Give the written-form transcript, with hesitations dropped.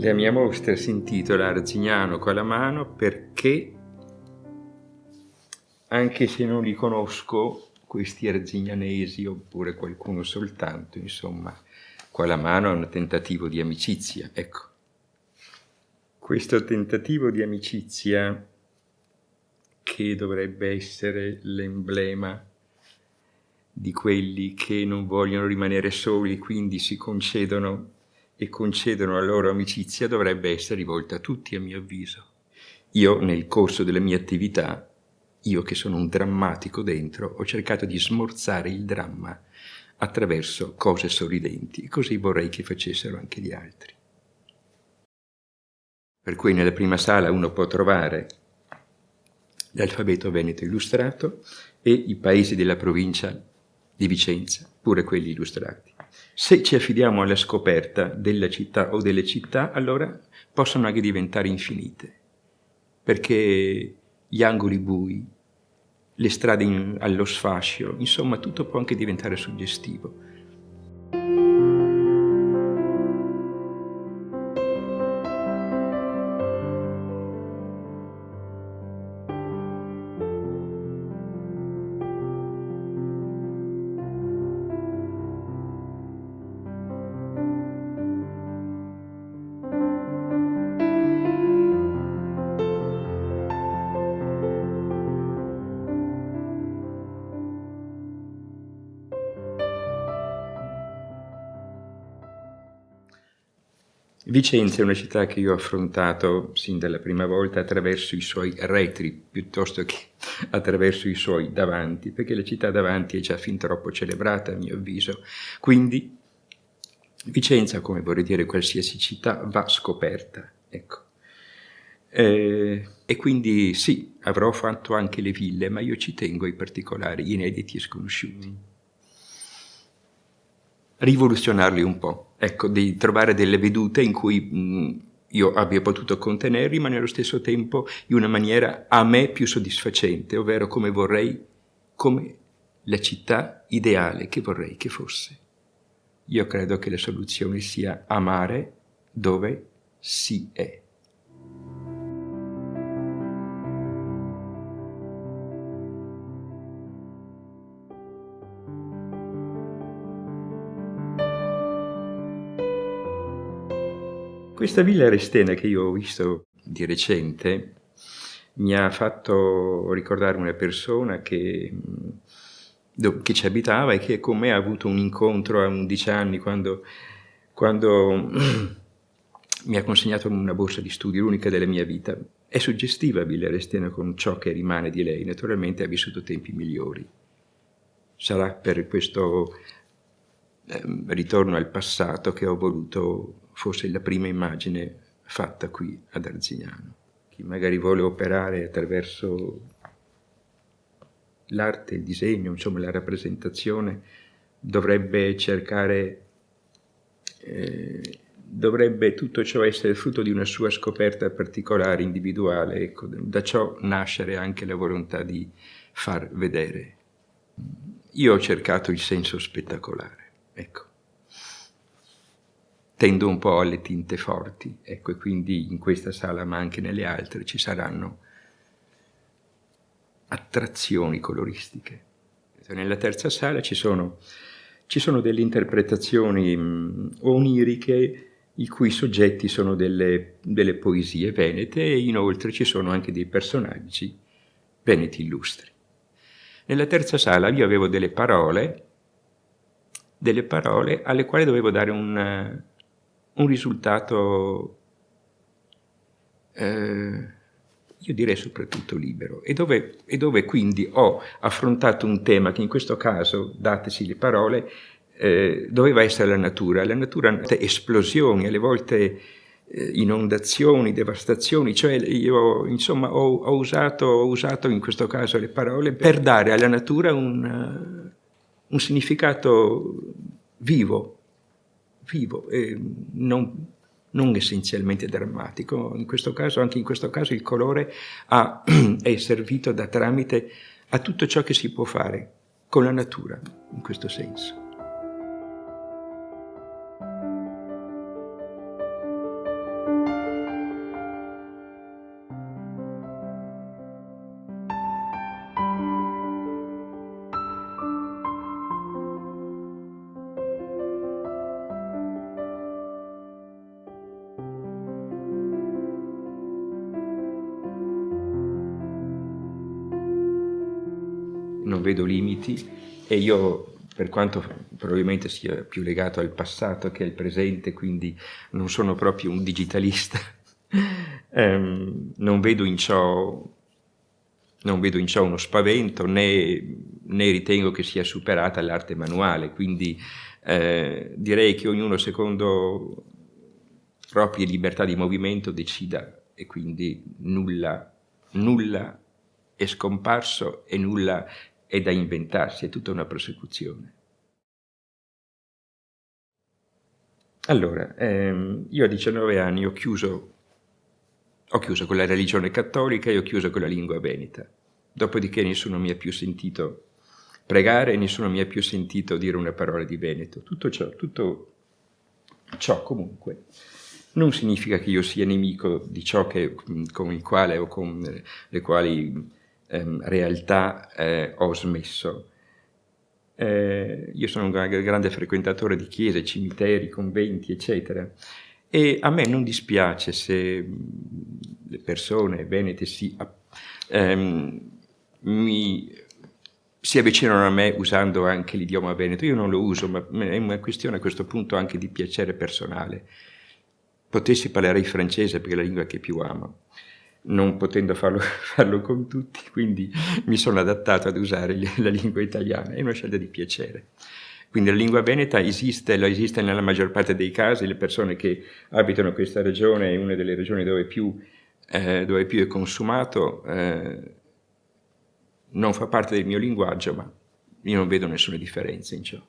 La mia mostra si intitola Arzignano con la mano perché, anche se non li conosco, questi arzignanesi, oppure qualcuno soltanto, insomma, qua la mano è un tentativo di amicizia, ecco. Questo tentativo di amicizia, che dovrebbe essere l'emblema di quelli che non vogliono rimanere soli, quindi si concedono e concedono la loro amicizia, dovrebbe essere rivolta a tutti, a mio avviso. Io, nel corso della mia attività, io che sono un drammatico dentro, ho cercato di smorzare il dramma attraverso cose sorridenti, così vorrei che facessero anche gli altri. Per cui nella prima sala uno può trovare l'alfabeto veneto illustrato e i paesi della provincia di Vicenza, pure quelli illustrati. Se ci affidiamo alla scoperta della città o delle città, allora possono anche diventare infinite, perché gli angoli bui, le strade allo sfascio, insomma tutto può anche diventare suggestivo. Vicenza è una città che io ho affrontato sin dalla prima volta attraverso i suoi retri, piuttosto che attraverso i suoi davanti, perché la città davanti è già fin troppo celebrata, a mio avviso. Quindi Vicenza, come vorrei dire qualsiasi città, va scoperta, ecco. E quindi sì, avrò fatto anche le ville, ma io ci tengo ai particolari, inediti e sconosciuti. Rivoluzionarli un po', ecco, di trovare delle vedute in cui io abbia potuto contenerli, ma nello stesso tempo in una maniera a me più soddisfacente, ovvero come la città ideale che vorrei che fosse. Io credo che la soluzione sia amare dove si è. Questa Villa Arestena che io ho visto di recente mi ha fatto ricordare una persona che ci abitava e che con me ha avuto un incontro a 11 anni quando mi ha consegnato una borsa di studio, l'unica della mia vita. È suggestiva Villa Arestena con ciò che rimane di lei, naturalmente ha vissuto tempi migliori. Sarà per questo ritorno al passato che ho voluto fosse la prima immagine fatta qui ad Arzignano. Chi magari vuole operare attraverso l'arte, il disegno, insomma la rappresentazione, dovrebbe cercare, dovrebbe tutto ciò essere frutto di una sua scoperta particolare, individuale, ecco, da ciò nascere anche la volontà di far vedere. Io ho cercato il senso spettacolare, ecco. Tendo un po' alle tinte forti, ecco, e quindi in questa sala, ma anche nelle altre, ci saranno attrazioni coloristiche. Nella terza sala ci sono delle interpretazioni oniriche i cui soggetti sono delle poesie venete e inoltre ci sono anche dei personaggi veneti illustri. Nella terza sala io avevo delle parole alle quali dovevo dare un risultato, io direi soprattutto libero, e dove quindi ho affrontato un tema che in questo caso, datesi le parole, doveva essere la natura, esplosioni, alle volte inondazioni, devastazioni, cioè io insomma ho usato in questo caso le parole per dare alla natura un significato vivo e non essenzialmente drammatico. Anche in questo caso il colore è servito da tramite a tutto ciò che si può fare con la natura, in questo senso. non vedo limiti, e io, per quanto probabilmente sia più legato al passato che al presente, quindi non sono proprio un digitalista, non vedo in ciò uno spavento, né ritengo che sia superata l'arte manuale, quindi direi che ognuno secondo proprie libertà di movimento decida, e quindi nulla è scomparso e nulla è da inventarsi, è tutta una prosecuzione. Allora, io a 19 anni ho chiuso con la religione cattolica e ho chiuso con la lingua veneta. Dopodiché nessuno mi ha più sentito pregare e nessuno mi ha più sentito dire una parola di veneto. Tutto ciò comunque non significa che io sia nemico di ciò con il quale o con le quali realtà ho smesso. Io sono un grande frequentatore di chiese, cimiteri, conventi, eccetera, e a me non dispiace se le persone venete si avvicinano a me usando anche l'idioma veneto. Io non lo uso, ma è una questione a questo punto anche di piacere personale. Potessi parlerei francese perché è la lingua che più amo, non potendo farlo con tutti, quindi mi sono adattato ad usare la lingua italiana, è una scelta di piacere. Quindi la lingua veneta esiste nella maggior parte dei casi. Le persone che abitano in questa regione è una delle regioni dove più è consumato, non fa parte del mio linguaggio, ma io non vedo nessuna differenza in ciò.